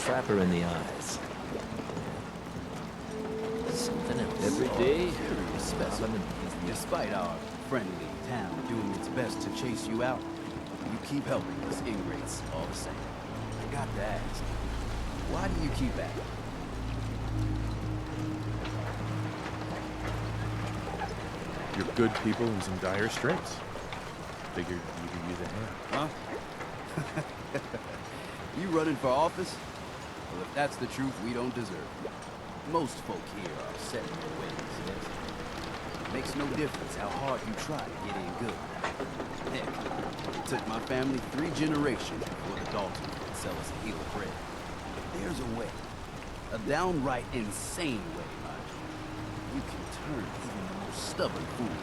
trapper in the eyes. Something else. Every day, specimen. Despite our friendly town doing its best to chase you out, you keep helping us ingrates all the same. I got to ask, why do you keep at it? You're good people in some dire straits. Figured you could use a hand. Huh? You running for office? Well, if that's the truth, we don't deserve it. Most folk here are set in their ways, yes? It makes no difference how hard you try to get in good. Heck, it took my family 3 generations before the Dalton could sell us a heel of bread. But there's a way. A downright insane way, mind you. You can turn even the most stubborn fool.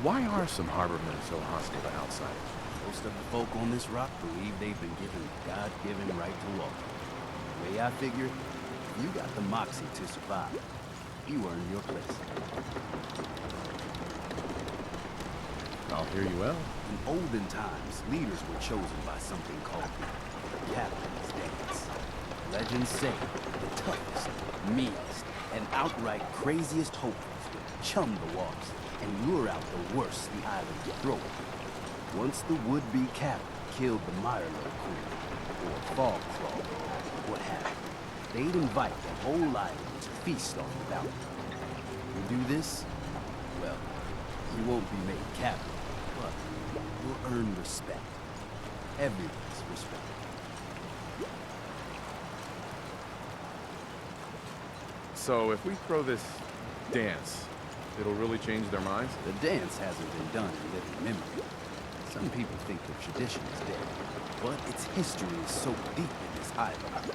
Why are some harbormen so hostile to outsiders? Most of the folk on this rock believe they've been given a God-given right to walk. The way I figure, you got the moxie to survive. You earned your place. I'll hear you out. In olden times, leaders were chosen by something called the Captain's Dance. Legends say the toughest, meanest, and outright craziest hopefuls would chum the waters and lure out the worst the island could throw at them. Once the would-be captain killed the Mirelurk Queen, or Fog Claw, what have you, they'd invite the whole island to feast on the bounty. You do this, well, you won't be made captain, but you'll earn respect. Everyone's respect. So if we throw this dance, it'll really change their minds? The dance hasn't been done in living memory. Some people think the tradition is dead, but its history is so deep in this island.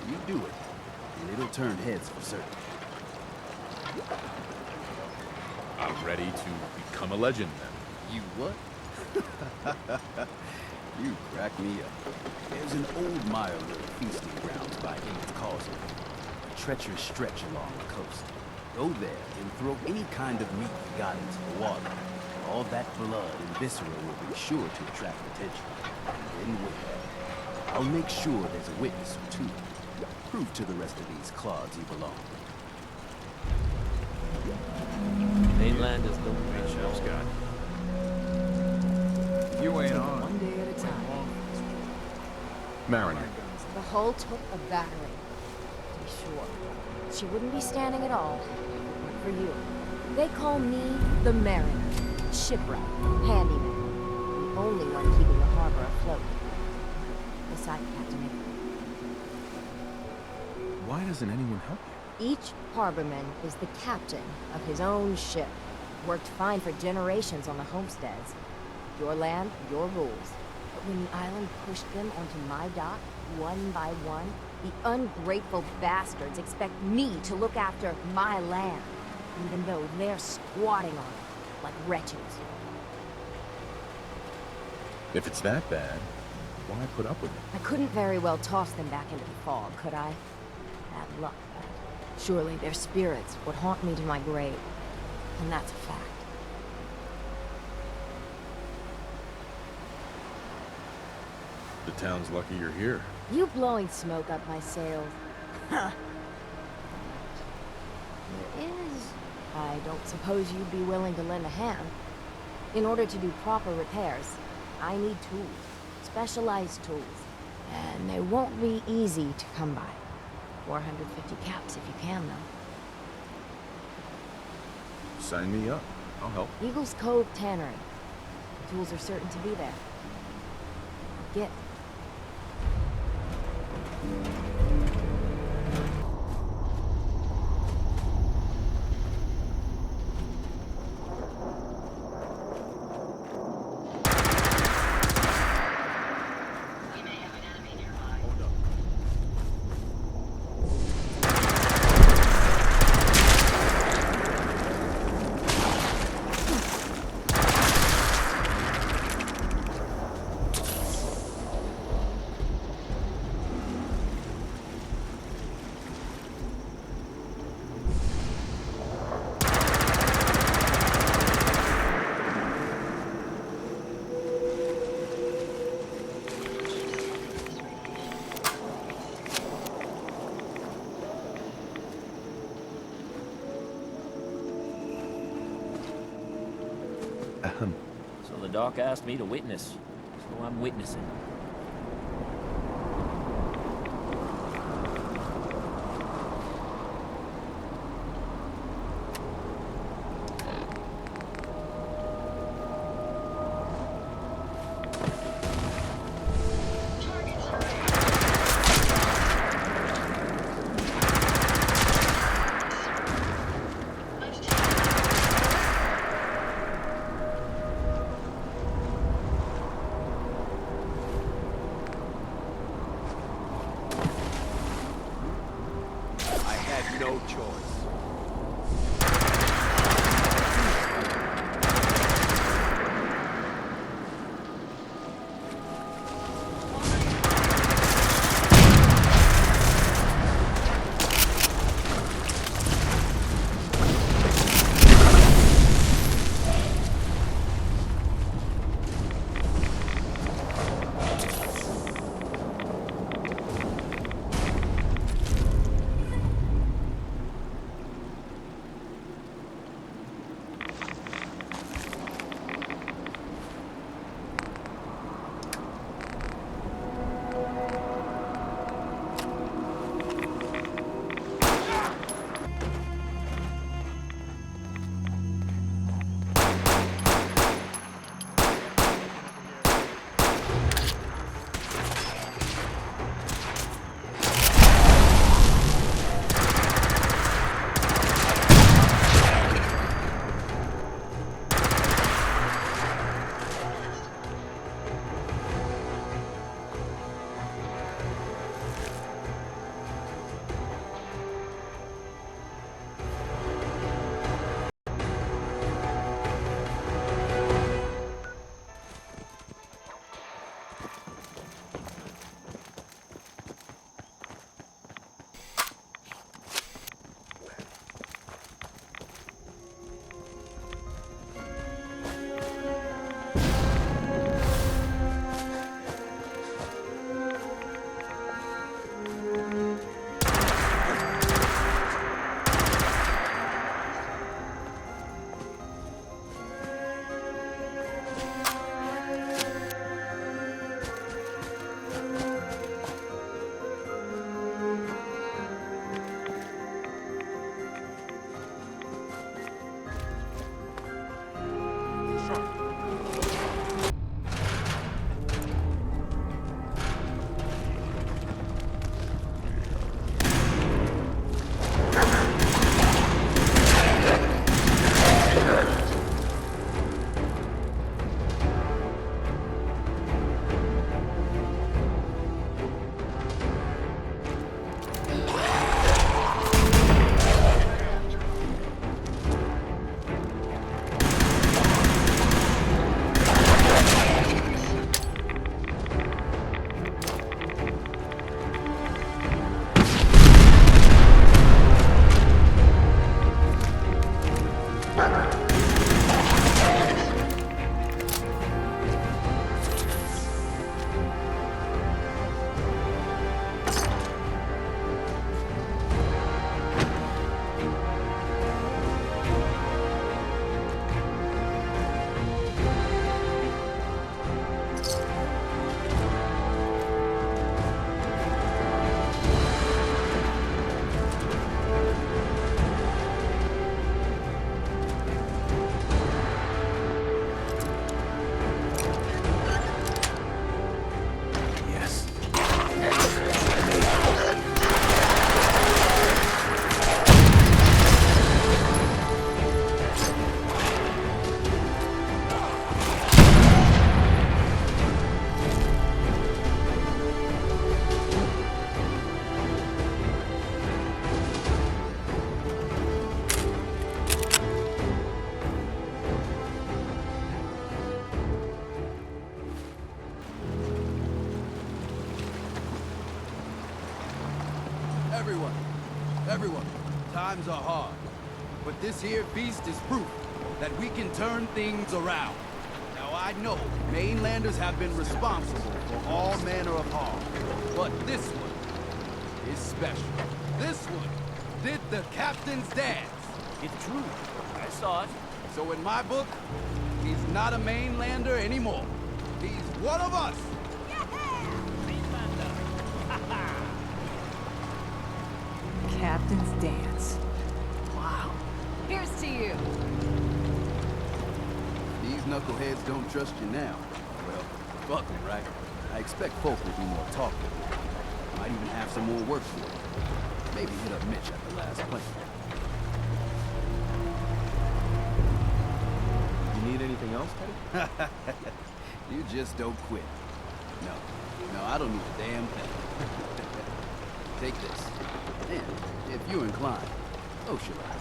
You do it, and it'll turn heads for certain. I'm ready to become a legend then. You what? You crack me up. There's an old Mirelurk feasting grounds by 8th Causeway. A treacherous stretch along the coast. Go there and throw any kind of meat you got into the water. All that blood and viscera will be sure to attract attention. And then wait. I'll make sure there's a witness or two. Prove to the rest of these clods you belong. Mainland is the Hey, Chef Scott. You ain't on. One day at a time. Mariner. The hull took a battering. To be sure. She wouldn't be standing at all. But for you. They call me the Mariner. Shipwright. Handyman. The only one keeping the harbor afloat. Beside Captain Avery. Why doesn't anyone help you? Each harborman is the captain of his own ship. Worked fine for generations on the homesteads. Your land, your rules. But when the island pushed them onto my dock, one by one, the ungrateful bastards expect me to look after my land, even though they're squatting on it like wretches. If it's that bad, why put up with it? I couldn't very well toss them back into the fog, could I? Bad luck, that. Surely their spirits would haunt me to my grave. And that's a fact. The town's lucky you're here. You blowing smoke up my sails. Huh. There is... I don't suppose you'd be willing to lend a hand. In order to do proper repairs, I need tools. Specialized tools. And they won't be easy to come by. 450 caps if you can, though. Sign me up. I'll help. Eagles Cove Tannery. The tools are certain to be there. Get. Doc asked me to witness, so I'm witnessing. I had no choice. Everyone, times are hard. But this here feast is proof that we can turn things around. Now I know mainlanders have been responsible for all manner of harm. But this one is special. This one did the captain's dance. It's true. I saw it. So in my book, he's not a mainlander anymore. He's one of us! Captain's dance. Wow. Here's to you. These knuckleheads don't trust you now. Well, fuck it, right? I expect folk will be more talkative. Might even have some more work for you. Maybe hit up Mitch at the last place. You need anything else, Teddy? You just don't quit. No, I don't need a damn thing. Take this. And, if you're inclined, socialize.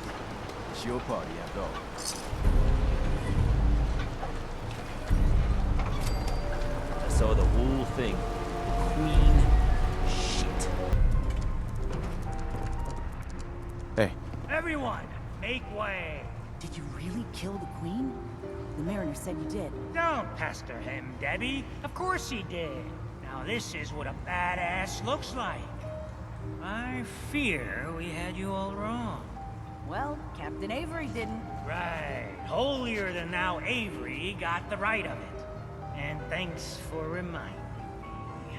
It's your party after all. I saw the whole thing. Queen shit. Hey, Everyone, make way. Did you really kill the queen? The mariner said you did. Don't pester him, Debbie. Of course he did. Now this is what a badass looks like. I fear we had you all wrong. Well, Captain Avery didn't. Right. Holier than thou Avery got the right of it. And thanks for reminding me.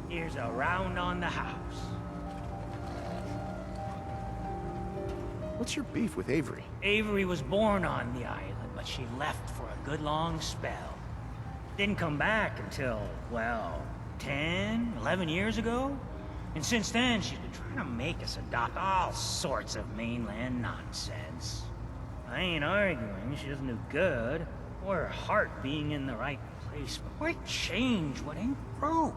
Here's a round on the house. what's your beef with Avery? Avery was born on the island, but she left for a good long spell. Didn't come back until, well, 10, 11 years ago? And since then, she's been trying to make us adopt all sorts of mainland nonsense. I ain't arguing she doesn't do good, or her heart being in the right place, but why change what ain't broke?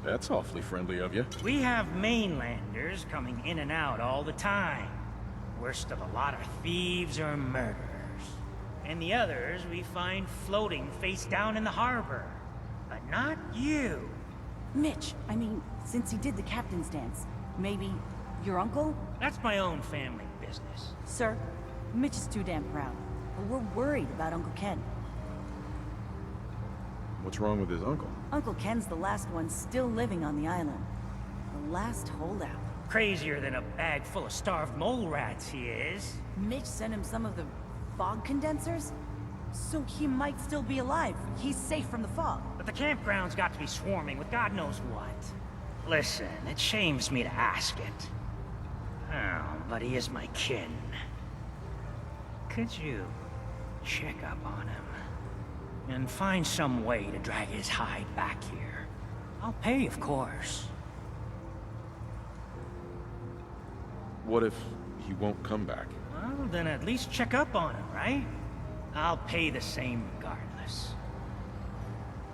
That's awfully friendly of you. We have mainlanders coming in and out all the time. Worst of a lot are thieves or murderers. And the others we find floating face down in the harbor. But not you. Mitch, I mean, since he did the captain's dance, maybe your uncle? That's my own family business. Sir, Mitch is too damn proud. But we're worried about Uncle Ken. What's wrong with his uncle? Uncle Ken's the last one still living on the island. The last holdout. Crazier than a bag full of starved mole rats he is. Mitch sent him some of the fog condensers? So he might still be alive. He's safe from the fog. But the campground's got to be swarming with God knows what. Listen, it shames me to ask it. Oh, but he is my kin. Could you check up on him? And find some way to drag his hide back here. I'll pay, of course. What if he won't come back? Well, then at least check up on him, right? I'll pay the same regardless.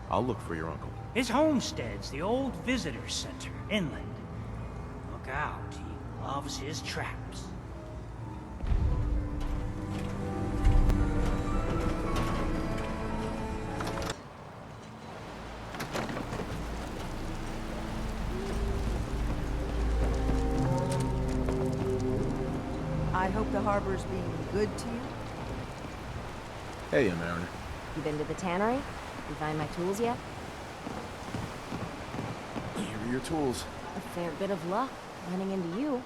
I'll look for your uncle. His homestead's the old visitor center, inland. Look out, he loves his traps. I hope the harbor's being good to you. Hey, Mariner. You been to the tannery? You find my tools yet? Here are your tools. A fair bit of luck running into you.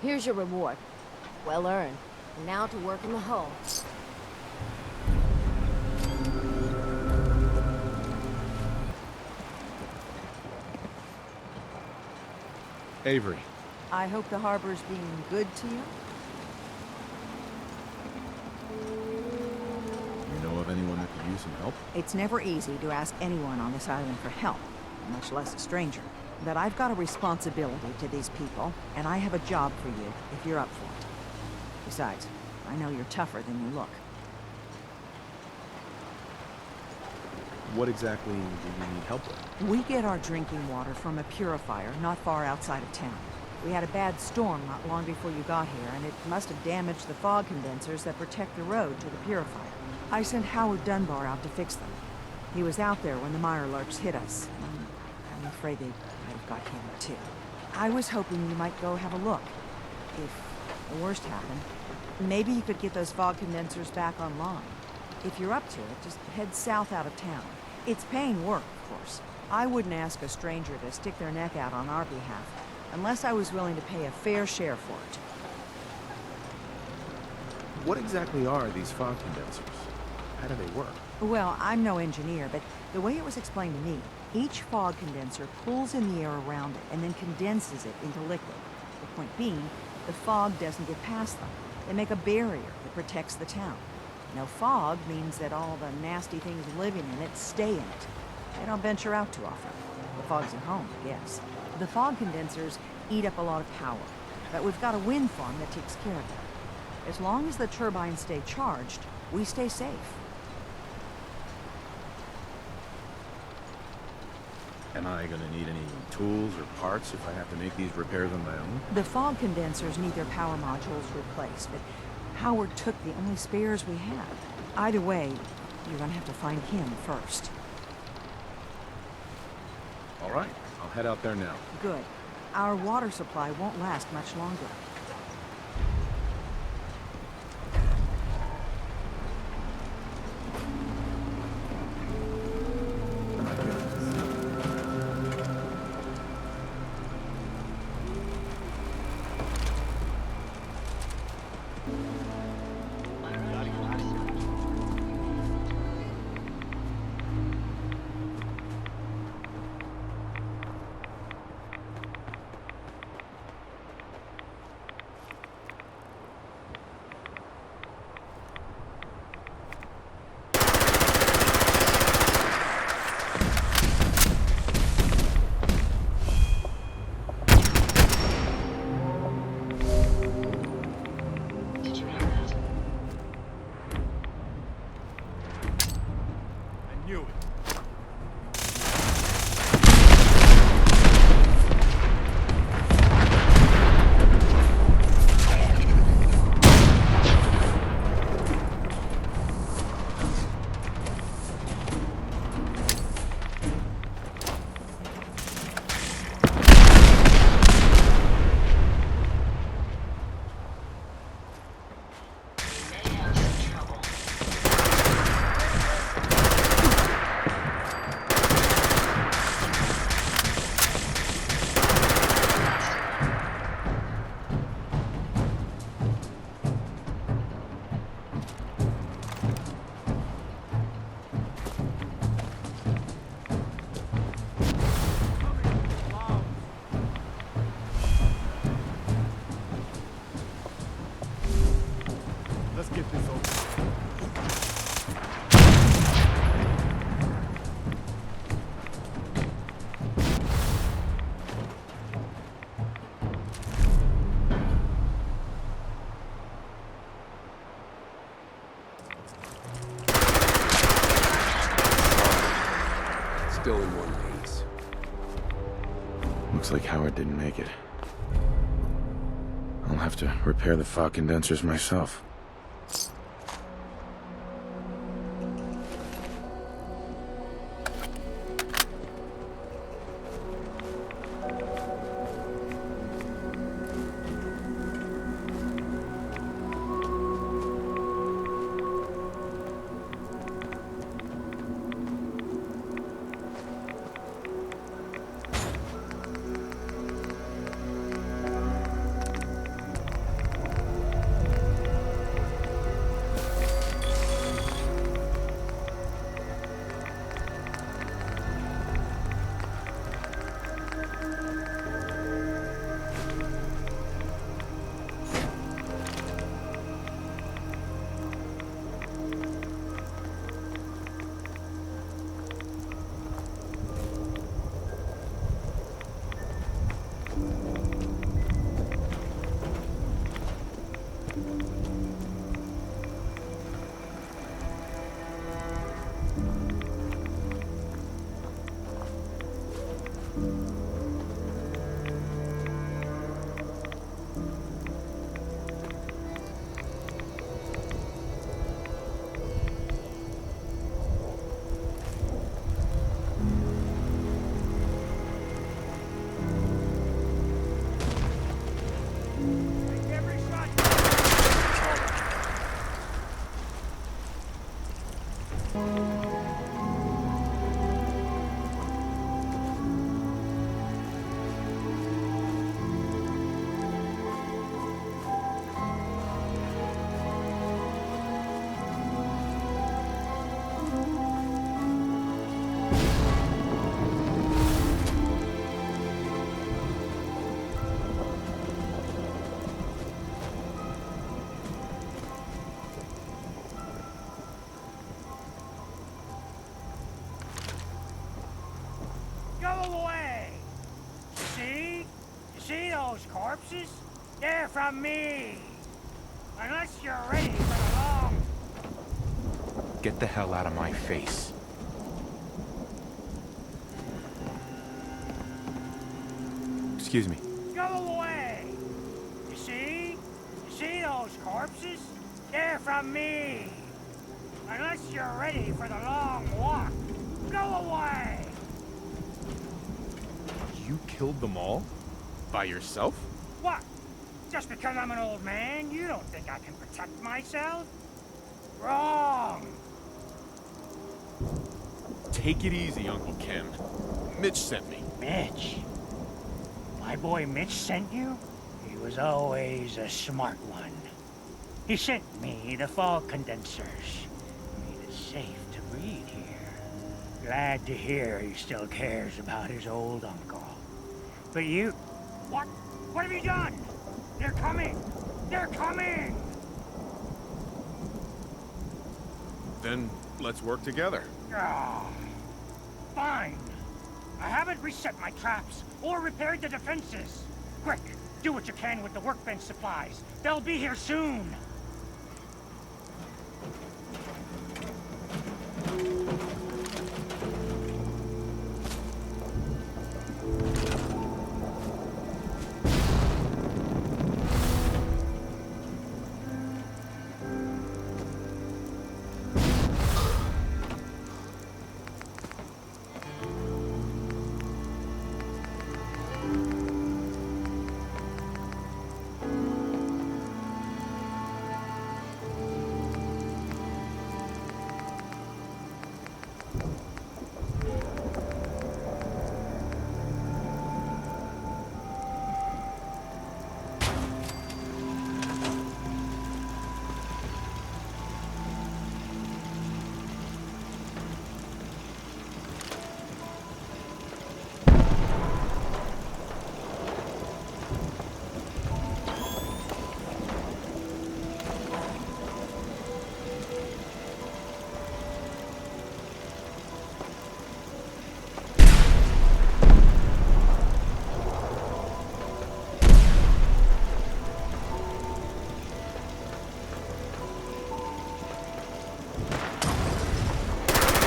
Here's your reward. Well earned. And now to work in the hull. Avery. I hope the harbor's being good to you. You know of anyone that could use some help? It's never easy to ask anyone on this island for help, much less a stranger. But I've got a responsibility to these people, and I have a job for you if you're up for it. Besides, I know you're tougher than you look. What exactly do you need help with? We get our drinking water from a purifier not far outside of town. We had a bad storm not long before you got here, and it must have damaged the fog condensers that protect the road to the purifier. I sent Howard Dunbar out to fix them. He was out there when the Mirelurks hit us. I'm afraid they might have got him, too. I was hoping you might go have a look. If the worst happened, maybe you could get those fog condensers back online. If you're up to it, just head south out of town. It's paying work, of course. I wouldn't ask a stranger to stick their neck out on our behalf, unless I was willing to pay a fair share for it. What exactly are these fog condensers? How do they work? Well, I'm no engineer, but the way it was explained to me, each fog condenser pulls in the air around it and then condenses it into liquid. The point being, the fog doesn't get past them. They make a barrier that protects the town. No fog means that all the nasty things living in it stay in it. They don't venture out too often. The fog's at home, I guess. The fog condensers eat up a lot of power, but we've got a wind farm that takes care of that. As long as the turbines stay charged, we stay safe. Am I gonna need any tools or parts if I have to make these repairs on my own? The fog condensers need their power modules replaced, but Howard took the only spares we had. Either way, you're gonna have to find him first. All right, I'll head out there now. Good. Our water supply won't last much longer. Still in one piece. Looks like Howard didn't make it. I'll have to repair the fog condensers myself. corpses? They're from me. Unless you're ready for the long... Get the hell out of my face. Excuse me. Go away! You see? You see those corpses? They're from me. Unless you're ready for the long walk. Go away! You killed them all? By yourself? What? Just because I'm an old man, you don't think I can protect myself? Wrong! Take it easy, Uncle Ken. Mitch sent me. Mitch? My boy Mitch sent you? He was always a smart one. He sent me the fog condensers. Made it safe to breed here. Glad to hear he still cares about his old uncle. But you... What? What have you done? They're coming! They're coming! Then let's work together. Ah, fine. I haven't reset my traps or repaired the defenses. Quick, do what you can with the workbench supplies. They'll be here soon.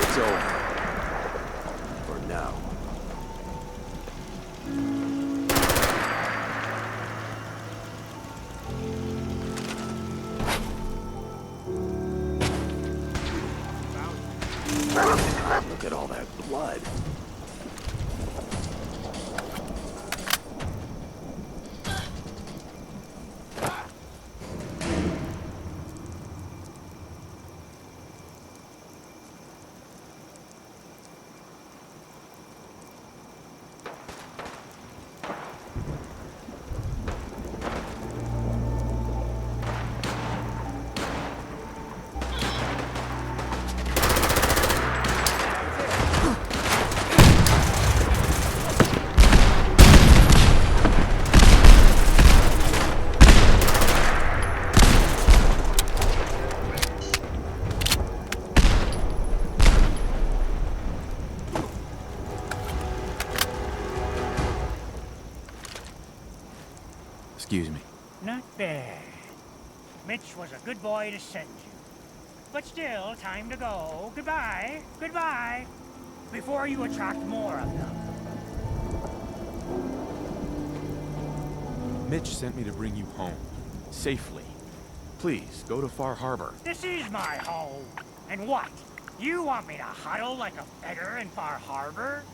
It's over. For now. Look at all that blood. Excuse me. Not bad. Mitch was a good boy to send you. But still, time to go. Goodbye. Goodbye. Before you attract more of them. Mitch sent me to bring you home. Safely. Please, go to Far Harbor. This is my home. And what? You want me to huddle like a beggar in Far Harbor?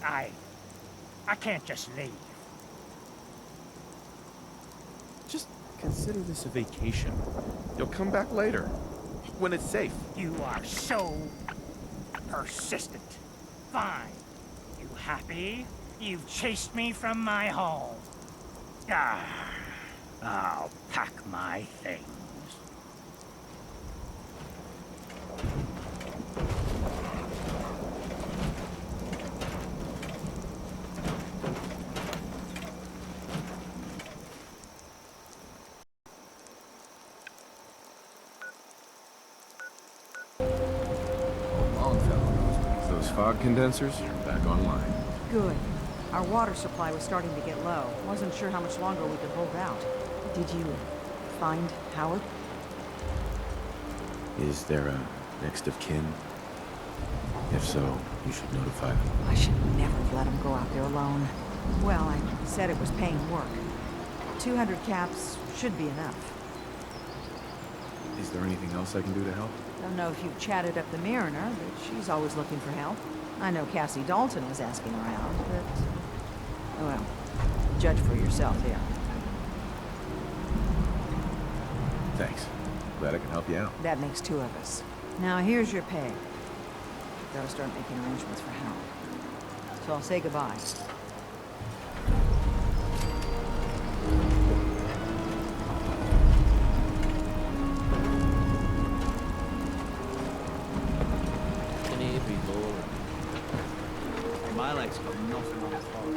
I can't just leave. Just consider this a vacation. You'll come back later. When it's safe. You are so persistent. Fine. You happy? You've chased me from my home. Ah, I'll pack my things. Longfellow knows those fog condensers are back online. Good. Our water supply was starting to get low. Wasn't sure how much longer we could hold out. Did you find Howard? Is there a next of kin? If so, you should notify them. I should never have let him go out there alone. Well, I said it was paying work. 200 caps should be enough. Is there anything else I can do to help? Don't know if you've chatted up the Mariner, but she's always looking for help. I know Cassie Dalton was asking around, but... well, judge for yourself here. Thanks. Glad I can help you out. That makes two of us. Now here's your pay. Gotta start making arrangements for Hal. So I'll say goodbye. Any below? My legs got nothing on the phone.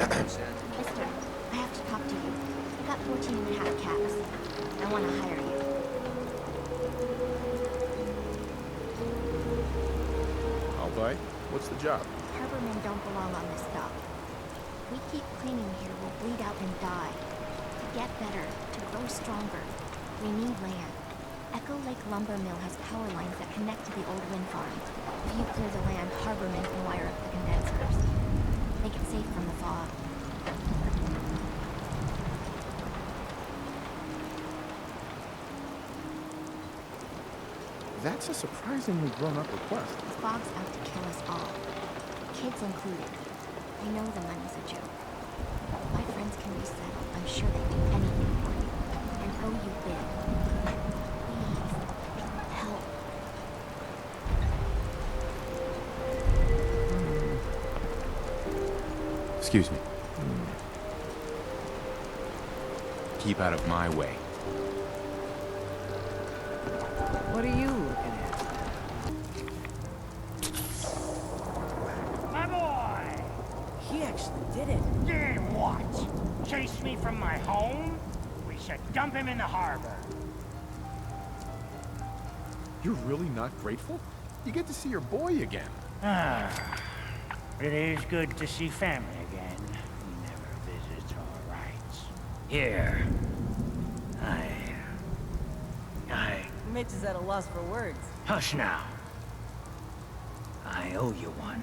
Mister, I have to talk to you. I got 14 and a half caps. I want to hire you. I'll buy. What's the job? Harbormen don't belong on this dock. We keep cleaning here, we'll bleed out and die. To get better, to grow stronger, we need land. Echo Lake Lumber Mill has power lines that connect to the old wind farm. If you clear the land, Harbormen can wire up the condensers. Make it safe from the fog. That's a surprisingly grown-up request. The fog's out to kill us all. Kids included. I know the money's a joke. My friends can be settled. I'm sure they'd do anything for you. And owe you big. Please, help. Excuse me. Keep out of my way. What are you looking at? My boy! He actually did it. Did what? Chase me from my home? We should dump him in the harbor. You're really not grateful? You get to see your boy again. Ah, it is good to see family again. Who never visits our rights. Here. Mitch is at a loss for words. Hush now. I owe you one.